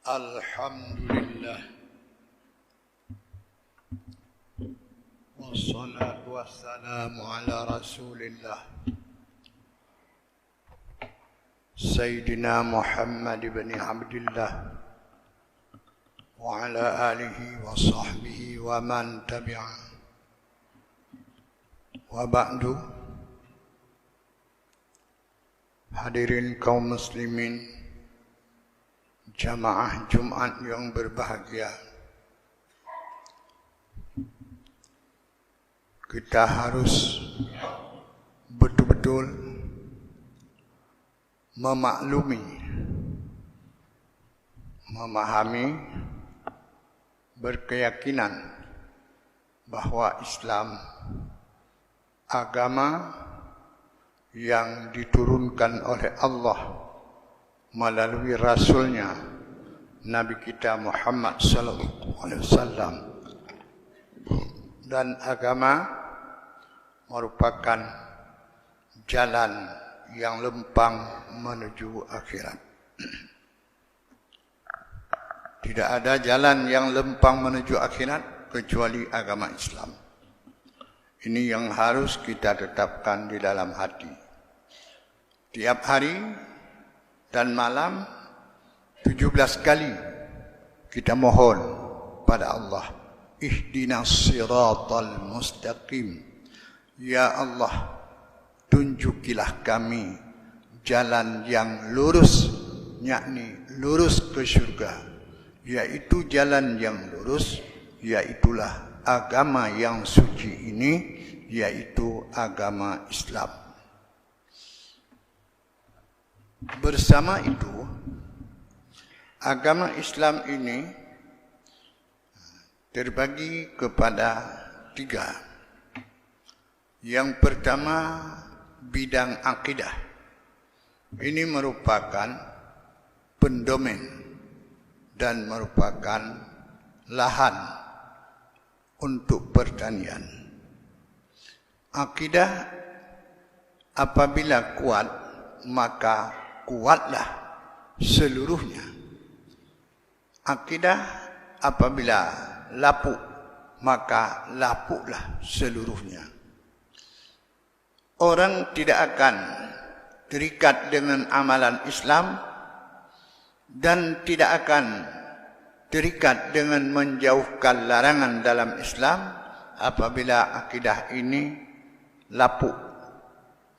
Alhamdulillah wassalatu wassalamu ala rasulillah Sayyidina Muhammad ibn Abdullah wa ala alihi wa sahbihi wa man tabi'a wa ba'du. Hadirin kaum muslimin jamaah Jumat yang berbahagia, kita harus betul-betul memaklumi, memahami, berkeyakinan bahwa Islam agama yang diturunkan oleh Allah melalui Rasulnya Nabi kita Muhammad sallallahu alaihi wasallam, dan agama merupakan jalan yang lempang menuju akhirat. Tidak ada jalan yang lempang menuju akhirat kecuali agama Islam. Ini yang harus kita tetapkan di dalam hati. Tiap hari dan malam 17 kali kita mohon pada Allah, ihdinas siratal mustaqim. Ya Allah, tunjukilah kami jalan yang lurus, yakni lurus ke syurga, yaitu jalan yang lurus, yaitulah agama yang suci ini, yaitu agama Islam. Bersama itu, agama Islam ini terbagi kepada 3. Yang pertama, bidang akidah. Ini merupakan pendomen dan merupakan lahan untuk pertanian. Akidah apabila kuat, maka kuatlah seluruhnya. Akidah apabila lapuk, maka lapuklah seluruhnya. Orang tidak akan terikat dengan amalan Islam dan tidak akan terikat dengan menjauhkan larangan dalam Islam apabila akidah ini lapuk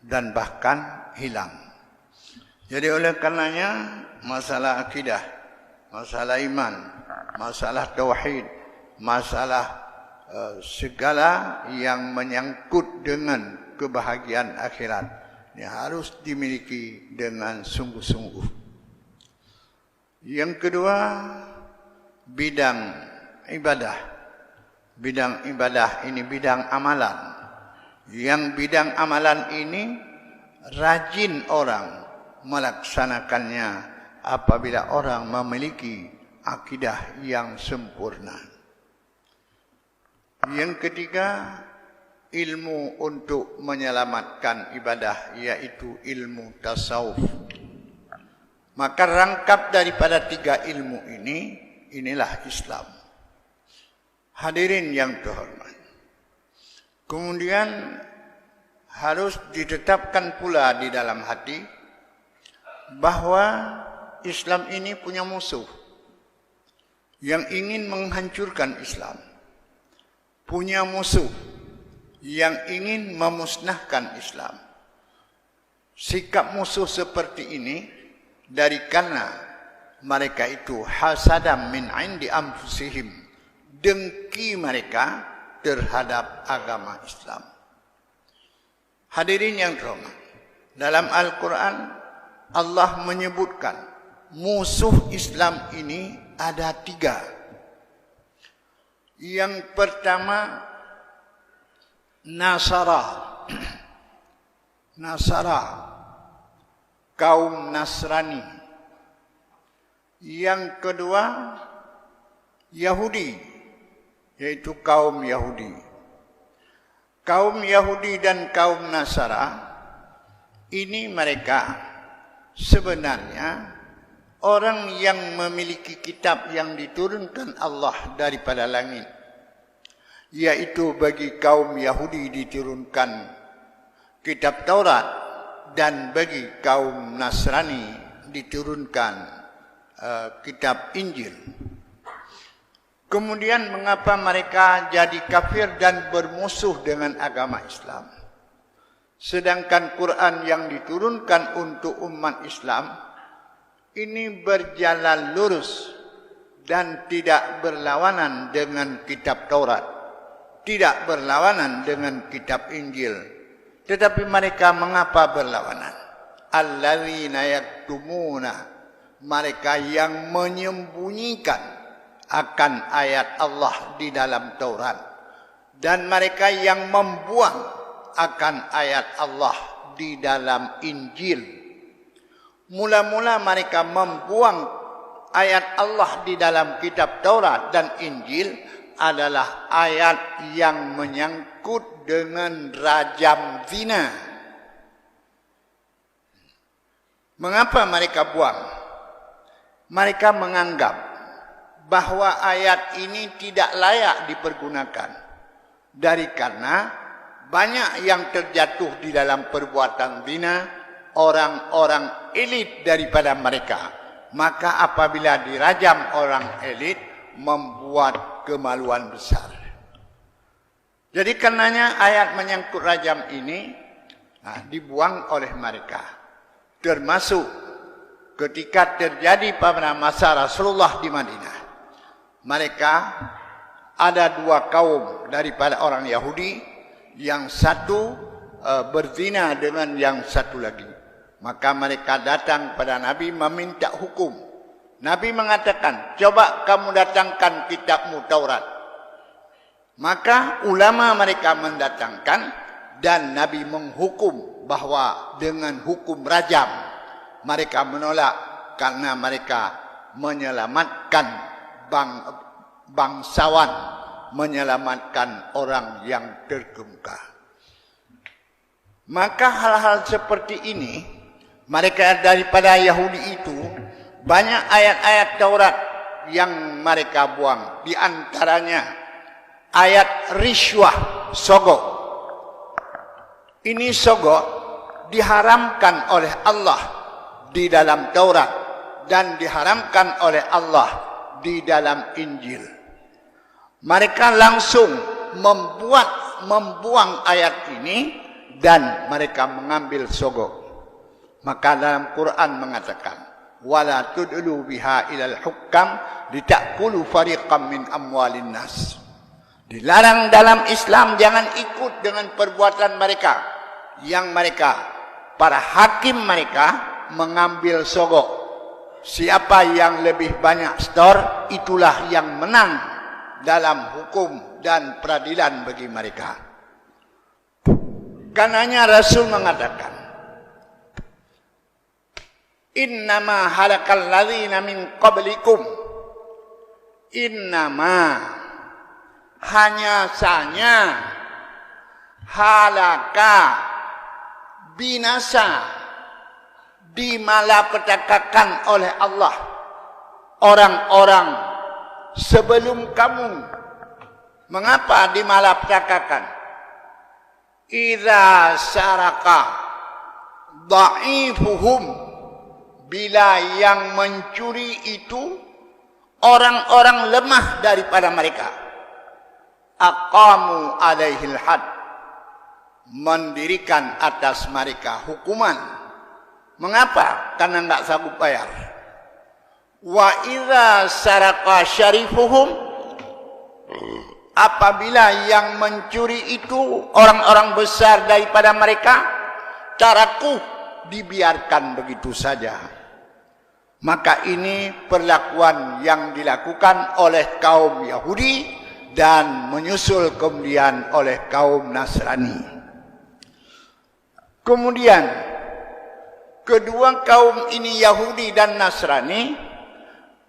dan bahkan hilang. Jadi oleh karenanya masalah akidah, masalah iman, masalah tauhid, masalah segala yang menyangkut dengan kebahagiaan akhirat ini harus dimiliki dengan sungguh-sungguh. Yang kedua, bidang ibadah. Bidang ibadah ini bidang amalan. Yang bidang amalan ini rajin orang melaksanakannya apabila orang memiliki akidah yang sempurna. Yang ketiga, ilmu untuk menyelamatkan ibadah, yaitu ilmu tasawuf. Maka rangkap daripada 3 ilmu ini, inilah Islam. Hadirin yang terhormat. Kemudian harus ditetapkan pula di dalam hati bahwa Islam ini punya musuh yang ingin menghancurkan Islam. Punya musuh yang ingin memusnahkan Islam. Sikap musuh seperti ini dari karena mereka itu hasadam min indi anfusihim, dengki mereka terhadap agama Islam. Hadirin yang terhormat, dalam Al-Quran Allah menyebutkan musuh Islam ini ada 3. Yang pertama, Nasara, kaum Nasrani. Yang kedua, Yahudi, yaitu kaum Yahudi. Kaum Yahudi dan kaum Nasara ini mereka sebenarnya orang yang memiliki kitab yang diturunkan Allah daripada langit, yaitu bagi kaum Yahudi diturunkan kitab Taurat dan bagi kaum Nasrani diturunkan kitab Injil. Kemudian mengapa mereka jadi kafir dan bermusuh dengan agama Islam? Sedangkan Quran yang diturunkan untuk umat Islam ini berjalan lurus dan tidak berlawanan dengan kitab Taurat, tidak berlawanan dengan kitab Injil. Tetapi mereka mengapa berlawanan? Alladzina yaktumuna, mereka yang menyembunyikan akan ayat Allah di dalam Taurat, dan mereka yang membuang akan ayat Allah di dalam Injil. Mula-mula mereka membuang ayat Allah di dalam kitab Taurat dan Injil adalah ayat yang menyangkut dengan rajam zina. Mengapa mereka buang? Mereka menganggap bahwa ayat ini tidak layak dipergunakan, dari karena banyak yang terjatuh di dalam perbuatan zina orang-orang elit daripada mereka. Maka apabila dirajam orang elit, membuat kemaluan besar. Jadi karenanya ayat menyangkut rajam ini dibuang oleh mereka. Termasuk ketika terjadi pada masa Rasulullah di Madinah. Mereka ada dua kaum daripada orang Yahudi, yang satu berzina dengan yang satu lagi. Maka mereka datang pada Nabi meminta hukum. Nabi mengatakan, coba kamu datangkan kitabmu Taurat. Maka ulama mereka mendatangkan dan Nabi menghukum bahwa dengan hukum rajam. Mereka menolak karena mereka menyelamatkan bangsawan, menyelamatkan orang yang terkemuka. Maka hal-hal seperti ini, mereka daripada Yahudi itu, banyak ayat-ayat Taurat yang mereka buang. Di antaranya ayat riswah, sogok. Ini sogok diharamkan oleh Allah di dalam Taurat dan diharamkan oleh Allah di dalam Injil. Mereka langsung membuang ayat ini dan mereka mengambil sogok. Maka dalam Quran mengatakan, wala tudlu biha ilal hukam litakulu fariqam min amwalin nas. Dilarang dalam Islam jangan ikut dengan perbuatan mereka, yang mereka, para hakim mereka mengambil sogok. Siapa yang lebih banyak setor, itulah yang menang dalam hukum dan peradilan bagi mereka. Karenanya Rasul mengatakan, innama halakal ladzina min qablikum. Innama, hanya saja, halaka, binasa, dimalapetakakan oleh Allah orang-orang sebelum kamu. Mengapa dimalapetakakan? Idza saraka dha'ifuhum, bila yang mencuri itu orang-orang lemah daripada mereka. Aqamu alaihil had, mendirikan atas mereka hukuman. Mengapa? Karena enggak sanggup bayar. Wa idza saraka syarifuhum, apabila yang mencuri itu orang-orang besar daripada mereka, taraku, dibiarkan begitu saja. Maka ini perlakuan yang dilakukan oleh kaum Yahudi dan menyusul kemudian oleh kaum Nasrani. Kemudian kedua kaum ini, Yahudi dan Nasrani,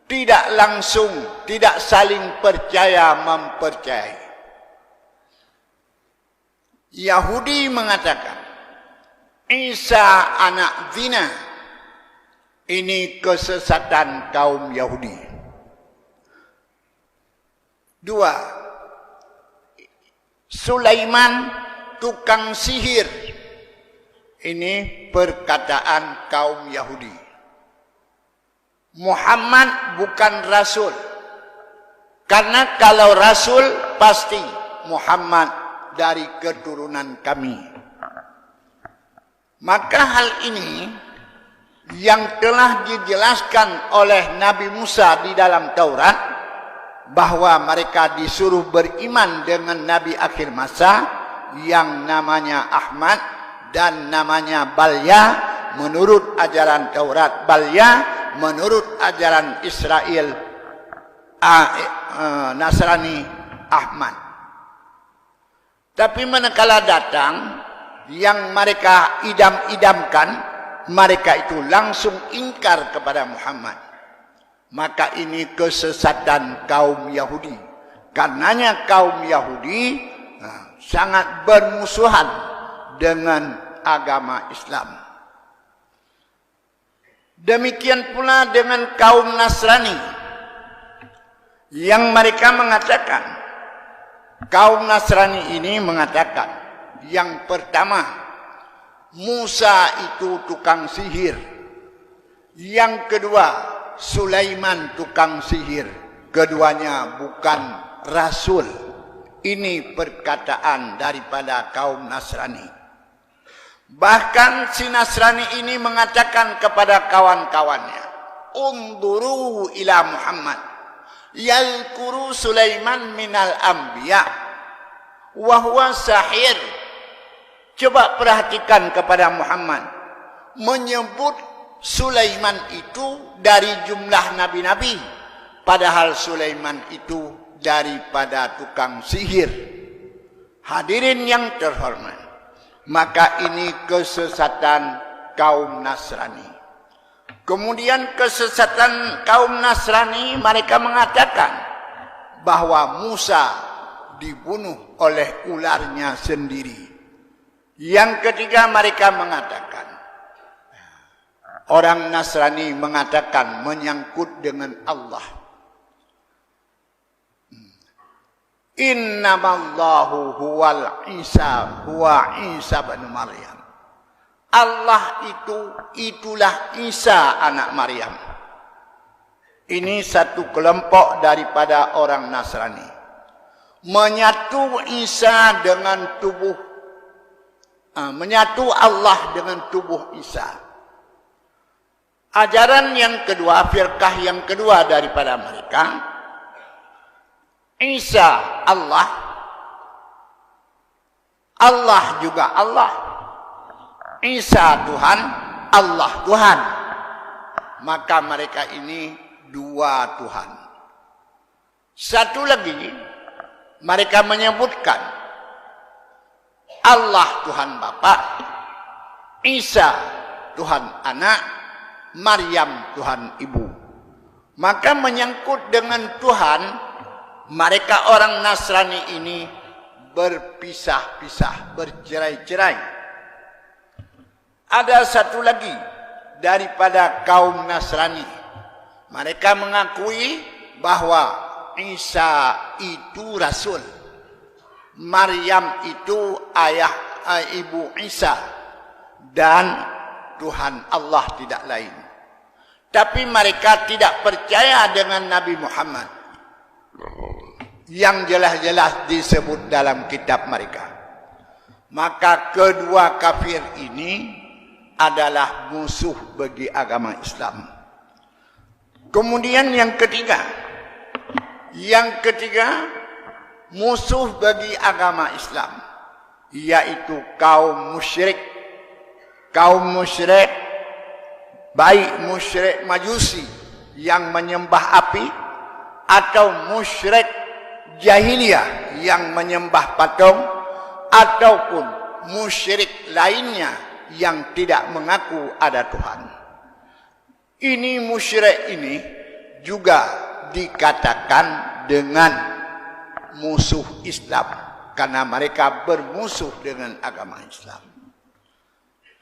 tidak langsung, tidak saling percaya mempercayai. Yahudi mengatakan Isa anak zina, Ini kesesatan kaum Yahudi. 2. Sulaiman tukang sihir. Ini perkataan kaum Yahudi. Muhammad bukan rasul. Karena kalau rasul pasti Muhammad dari keturunan kami. Maka hal ini yang telah dijelaskan oleh Nabi Musa di dalam Taurat, bahwa mereka disuruh beriman dengan Nabi akhir masa yang namanya Ahmad dan namanya Balya menurut ajaran Taurat, Balya menurut ajaran Israel Nasrani Ahmad. Tapi manakala datang yang mereka idam-idamkan, mereka itu langsung ingkar kepada Muhammad. Maka ini kesesatan kaum Yahudi. Karenanya kaum Yahudi sangat bermusuhan dengan agama Islam. Demikian pula dengan kaum Nasrani, yang mereka mengatakan, kaum Nasrani ini mengatakan, yang pertama, Musa itu tukang sihir. Yang kedua, Sulaiman tukang sihir. Keduanya bukan rasul. Ini perkataan daripada kaum Nasrani. Bahkan si Nasrani ini mengatakan kepada kawan-kawannya, Unduru ila Muhammad yalkuru Sulaiman minal anbiya wa huwa sahir. Coba perhatikan kepada Muhammad, menyebut Sulaiman itu dari jumlah nabi-nabi, padahal Sulaiman itu daripada tukang sihir. Hadirin yang terhormat, maka ini kesesatan kaum Nasrani. Kemudian kesesatan kaum Nasrani, mereka mengatakan bahwa Musa dibunuh oleh ularnya sendiri. Yang ketiga, mereka mengatakan, orang Nasrani mengatakan menyangkut dengan Allah. Innamallahu huwal Isa huwa Isa bin Maryam. Allah itulah Isa anak Maryam. Ini satu kelompok daripada orang Nasrani. Menyatu Isa dengan tubuh, menyatu Allah dengan tubuh Isa. Ajaran yang kedua, firqah yang kedua daripada mereka, Isa Allah, Allah juga Allah. Isa Tuhan, Allah Tuhan. Maka mereka ini dua Tuhan. Satu lagi, mereka menyebutkan Allah Tuhan Bapa, Isa Tuhan Anak, Maryam Tuhan Ibu. Maka menyangkut dengan Tuhan, mereka orang Nasrani ini berpisah-pisah, bercerai-cerai. Ada satu lagi daripada kaum Nasrani. Mereka mengakui bahwa Isa itu Rasul. Maryam itu ibu Isa. Dan Tuhan Allah tidak lain. Tapi mereka tidak percaya dengan Nabi Muhammad, yang jelas-jelas disebut dalam kitab mereka. Maka kedua kafir ini adalah musuh bagi agama Islam. Kemudian yang ketiga, musuh bagi agama Islam, yaitu kaum musyrik. Kaum musyrik, baik musyrik Majusi yang menyembah api, atau musyrik jahiliyah yang menyembah patung, ataupun musyrik lainnya yang tidak mengaku ada Tuhan. Ini musyrik ini juga dikatakan dengan musuh Islam, karena mereka bermusuh dengan agama Islam.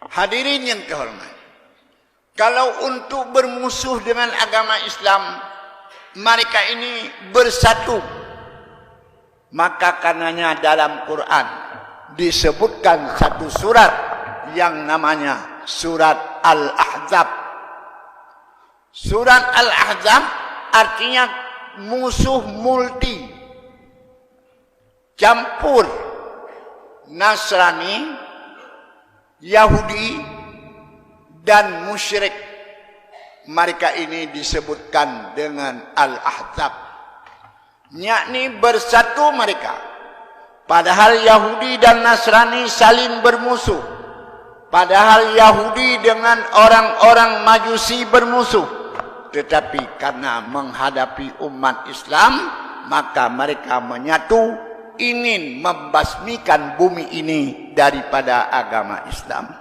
Hadirin yang terhormat, Kalau untuk bermusuh dengan agama Islam, mereka ini bersatu. Maka karenanya dalam Quran disebutkan satu surat yang namanya surat Al-Ahzab. Surat Al-Ahzab artinya musuh multi. Campur Nasrani, Yahudi, dan musyrik. Mereka ini disebutkan dengan Al-Ahzab. Yakni bersatu mereka. Padahal Yahudi dan Nasrani saling bermusuh. Padahal Yahudi dengan orang-orang Majusi bermusuh. Tetapi karena menghadapi umat Islam, maka mereka menyatu, ingin membasmikan bumi ini daripada agama Islam.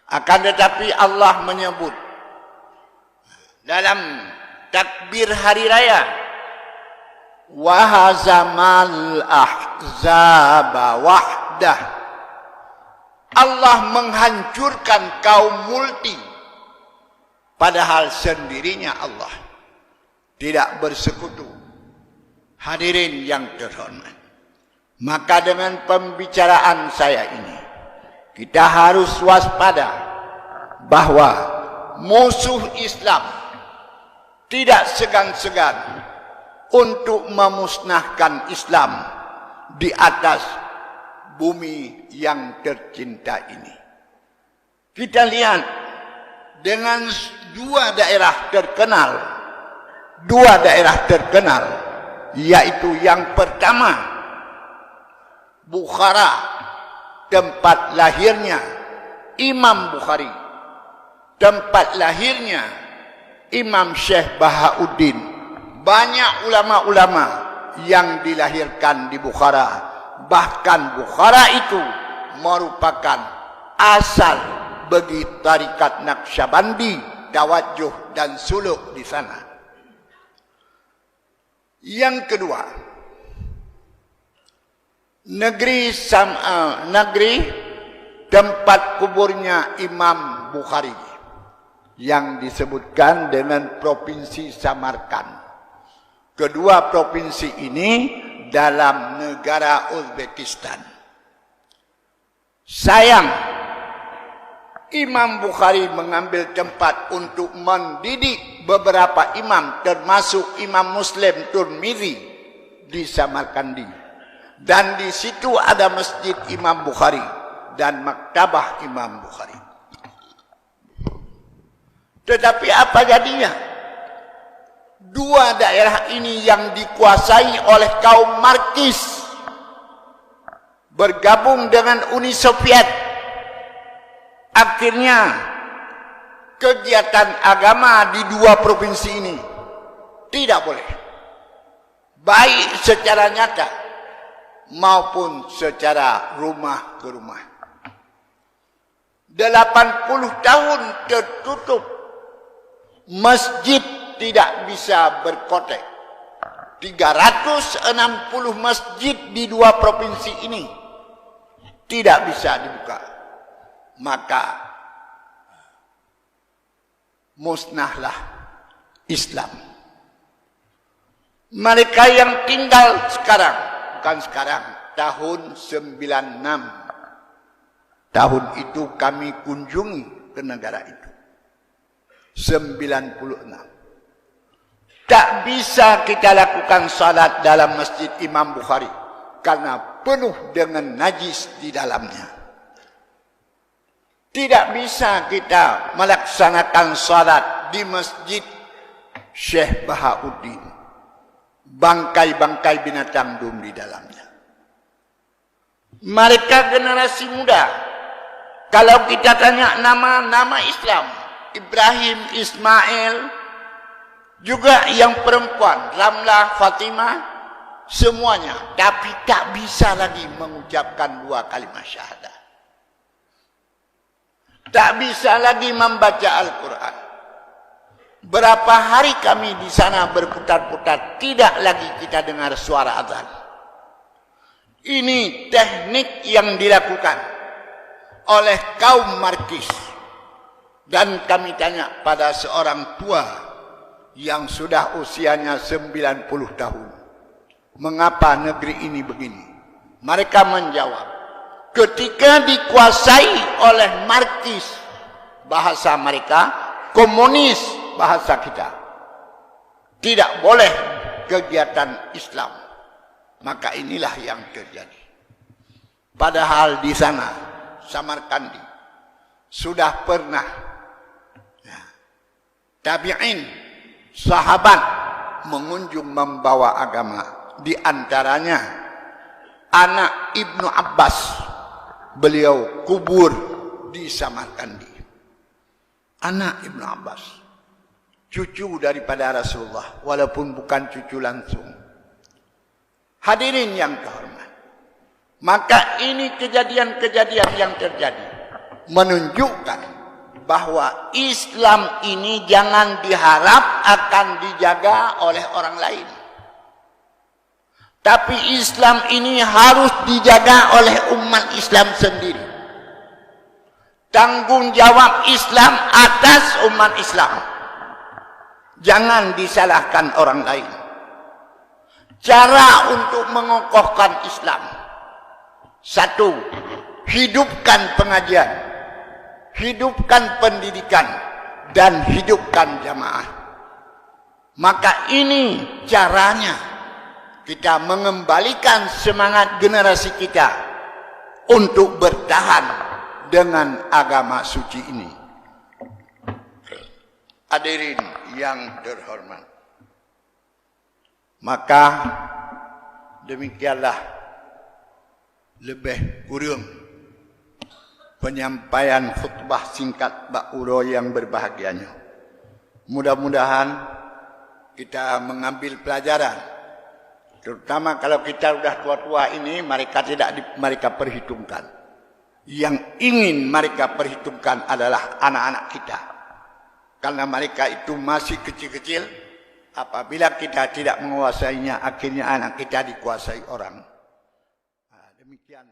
Akan tetapi Allah menyebut dalam takbir hari raya, wahazamal ahzaba wahdah. Allah menghancurkan kaum multi, padahal sendirinya Allah, tidak bersekutu. Hadirin yang terhormat, maka dengan pembicaraan saya ini, kita harus waspada bahwa musuh Islam tidak segan-segan untuk memusnahkan Islam di atas bumi yang tercinta ini. Kita lihat dengan dua daerah terkenal, yaitu yang pertama Bukhara, tempat lahirnya Imam Bukhari, tempat lahirnya Imam Syekh Bahauddin. Banyak ulama-ulama yang dilahirkan di Bukhara. Bahkan Bukhara itu merupakan asal bagi tarikat Naqsyabandi, tawajuh dan suluk di sana. Yang kedua, negeri tempat kuburnya Imam Bukhari yang disebutkan dengan Provinsi Samarkand. Kedua provinsi ini dalam negara Uzbekistan. Sayang, Imam Bukhari mengambil tempat untuk mendidik beberapa imam, termasuk Imam Muslim Tirmizi di Samarkandi. Dan di situ ada masjid Imam Bukhari dan maktabah Imam Bukhari. Tetapi apa jadinya? Dua daerah ini yang dikuasai oleh kaum Marxis bergabung dengan Uni Soviet. Akhirnya kegiatan agama di dua provinsi ini tidak boleh, baik secara nyata maupun secara rumah ke rumah. 80 tahun tertutup, masjid tidak bisa berkotek. 360 masjid di dua provinsi ini tidak bisa dibuka. Maka musnahlah Islam. Mereka yang tinggal sekarang, bukan sekarang, tahun 96. Tahun itu kami kunjungi ke negara itu. 96. Tak bisa kita lakukan salat dalam masjid Imam Bukhari karena penuh dengan najis di dalamnya. Tidak bisa kita melaksanakan salat di masjid Syekh Bahauddin. Bangkai-bangkai binatang dum di dalamnya. Mereka generasi muda, kalau kita tanya nama Islam, Ibrahim, Ismail, juga yang perempuan, Ramlah, Fatimah, semuanya. Tapi tak bisa lagi mengucapkan dua kalimat syahadah. Tak bisa lagi membaca Al-Quran. Berapa hari kami di sana berputar-putar, tidak lagi kita dengar suara azan. Ini teknik yang dilakukan oleh kaum Marxis. Dan kami tanya pada seorang tua yang sudah usianya 90 tahun, mengapa negeri ini begini? Mereka menjawab, ketika dikuasai oleh Marxis, bahasa mereka, komunis, bahasa kita, tidak boleh kegiatan Islam. Maka inilah yang terjadi. Padahal di sana, Samarkandi, sudah pernah tabi'in, sahabat mengunjung membawa agama. Di antaranya anak Ibnu Abbas, beliau kubur di Samarkandi. Anak Ibnu Abbas, cucu daripada Rasulullah, walaupun bukan cucu langsung. Hadirin yang terhormat, maka ini kejadian-kejadian yang terjadi menunjukkan bahwa Islam ini jangan diharap akan dijaga oleh orang lain. Tapi Islam ini harus dijaga oleh umat Islam sendiri. Tanggung jawab Islam atas umat Islam. Jangan disalahkan orang lain. Cara untuk mengokohkan Islam. 1. Hidupkan pengajian. Hidupkan pendidikan. Dan hidupkan jamaah. Maka ini caranya kita mengembalikan semangat generasi kita untuk bertahan dengan agama suci ini. Hadirin yang terhormat, maka demikianlah lebih kurang penyampaian khutbah singkat Pak Uro yang berbahagianya. Mudah-mudahan kita mengambil pelajaran, terutama kalau kita sudah tua-tua ini, mereka perhitungkan. Yang ingin mereka perhitungkan adalah anak-anak kita, karena mereka itu masih kecil-kecil. Apabila kita tidak menguasainya, akhirnya anak kita dikuasai orang. Demikian.